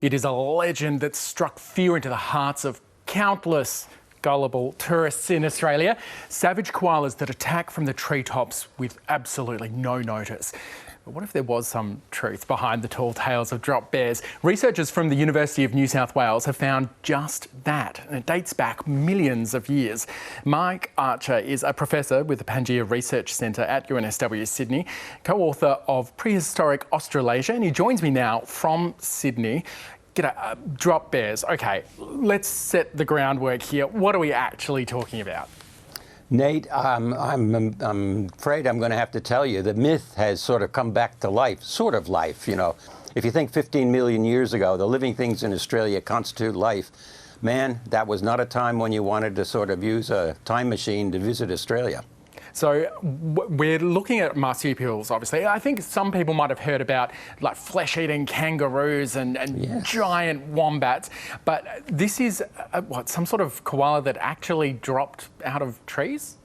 It is a legend that struck fear into the hearts of countless gullible tourists in Australia. Savage koalas that attack from the treetops with absolutely no notice. But what if there was some truth behind the tall tales of drop bears? Researchers from the University of New South Wales have found just that, and it dates back millions of years. Mike Archer is a professor with the Pangaea Research Centre at UNSW Sydney, co-author of Prehistoric Australasia, and he joins me now from Sydney. G'day, drop bears. Okay, let's set the groundwork here. What are we actually talking about? Nate, I'm afraid I'm going to have to tell you the myth has sort of come back to life, sort of life, you know. If you think 15 million years ago, the living things in Australia constitute life, man, that was not a time when you wanted to sort of use a time machine to visit Australia. So we're looking at marsupials, obviously. I think some people might have heard about like flesh-eating kangaroos and Yes. giant wombats, but this is some sort of koala that actually dropped out of trees?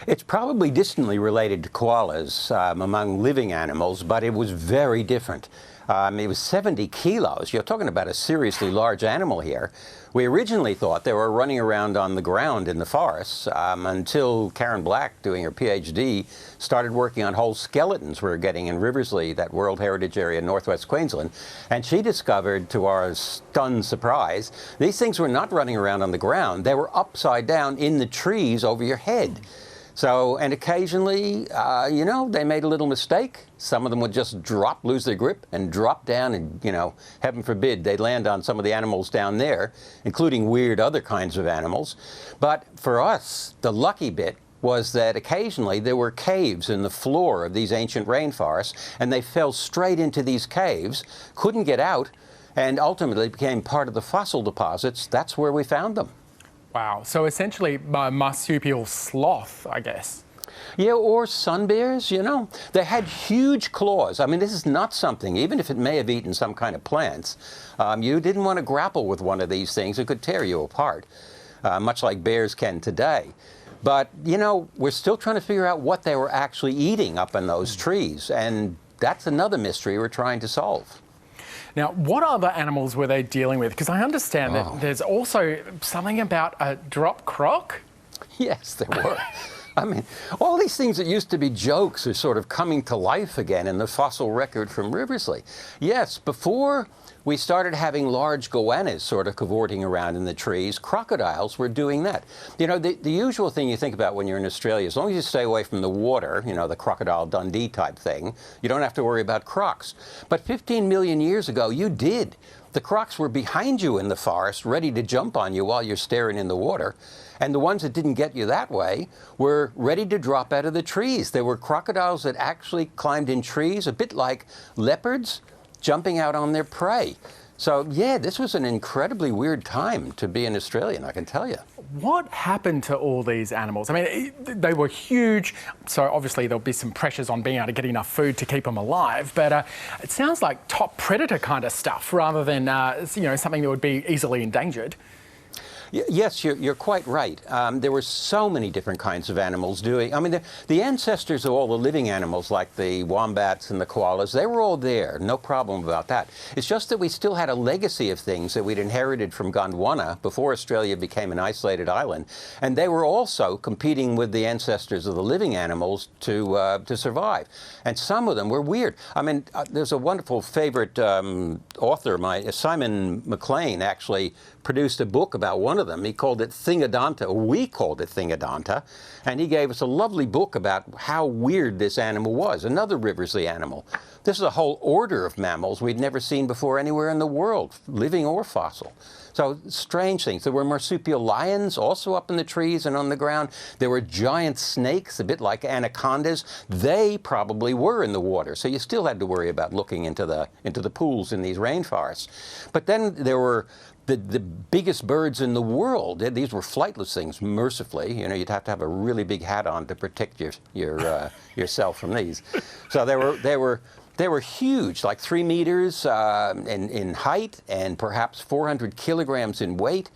It's probably distantly related to koalas among living animals, but it was very different. It was 70 kilos. You're talking about a seriously large animal here. We originally thought they were running around on the ground in the forests until Karen Black, doing her PhD, started working on whole skeletons we were getting in Riversley, that World Heritage Area in northwest Queensland. And she discovered, to our stunned surprise, these things were not running around on the ground. They were upside down in the trees over your head. So, and occasionally, you know, they made a little mistake. Some of them would just drop, lose their grip, and drop down, and, you know, heaven forbid, they'd land on some of the animals down there, including weird other kinds of animals. But for us, the lucky bit was that occasionally there were caves in the floor of these ancient rainforests, and they fell straight into these caves, couldn't get out, and ultimately became part of the fossil deposits. That's where we found them. Wow, so essentially marsupial sloth, I guess. Yeah, or sun bears, you know. They had huge claws. I mean, this is not something, even if it may have eaten some kind of plants, you didn't want to grapple with one of these things. It could tear you apart, much like bears can today. But, you know, we're still trying to figure out what they were actually eating up in those trees, and that's another mystery we're trying to solve. Now, what other animals were they dealing with? Because I understand that there's also something about a drop croc. Yes, there were. I mean, all these things that used to be jokes are sort of coming to life again in the fossil record from Riversley. Yes, before we started having large goannas sort of cavorting around in the trees, crocodiles were doing that. You know, the usual thing you think about when you're in Australia, as long as you stay away from the water, you know, the Crocodile Dundee type thing, you don't have to worry about crocs. But 15 million years ago, you did. The crocs were behind you in the forest, ready to jump on you while you're staring in the water. And the ones that didn't get you that way were ready to drop out of the trees. There were crocodiles that actually climbed in trees, a bit like leopards, jumping out on their prey. So, yeah, this was an incredibly weird time to be an Australian, I can tell you. What happened to all these animals? I mean, they were huge, so obviously there'll be some pressures on being able to get enough food to keep them alive, but it sounds like top predator kind of stuff rather than, you know, something that would be easily endangered. Yes, you're quite right. There were so many different kinds of animals doing. I mean, the ancestors of all the living animals, like the wombats and the koalas, they were all there. No problem about that. It's just that we still had a legacy of things that we'd inherited from Gondwana before Australia became an isolated island, and they were also competing with the ancestors of the living animals to survive. And some of them were weird. I mean, there's a wonderful favorite author, Simon McLean, actually produced a book about one of them. He called it Thingodonta, or we called it Thingodonta, and he gave us a lovely book about how weird this animal was, another Riversley animal. This is a whole order of mammals we'd never seen before anywhere in the world, living or fossil. So strange things. There were marsupial lions also up in the trees and on the ground. There were giant snakes, a bit like anacondas. They probably were in the water, so you still had to worry about looking into the pools in these rainforests. But then there were the biggest birds in the world. These were flightless things, mercifully. You know, you'd have to have a really big hat on to protect yourself from these. So they were huge, like 3 meters in height and perhaps 400 kilograms in weight.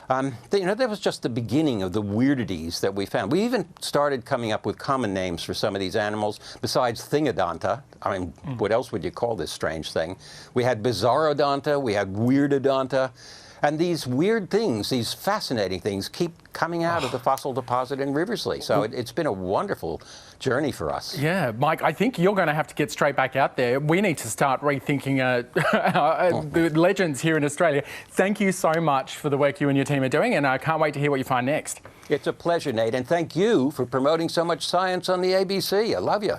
That was just the beginning of the weirdities that we found. We even started coming up with common names for some of these animals besides Thingodonta. I mean, what else would you call this strange thing? We had Bizarrodonta, we had Weirdodonta. And these weird things, these fascinating things, keep coming out of the fossil deposit in Riversley. So it's been a wonderful journey for us. Yeah, Mike, I think you're going to have to get straight back out there. We need to start rethinking the legends here in Australia. Thank you so much for the work you and your team are doing, and I can't wait to hear what you find next. It's a pleasure, Nate, and thank you for promoting so much science on the ABC. I love you.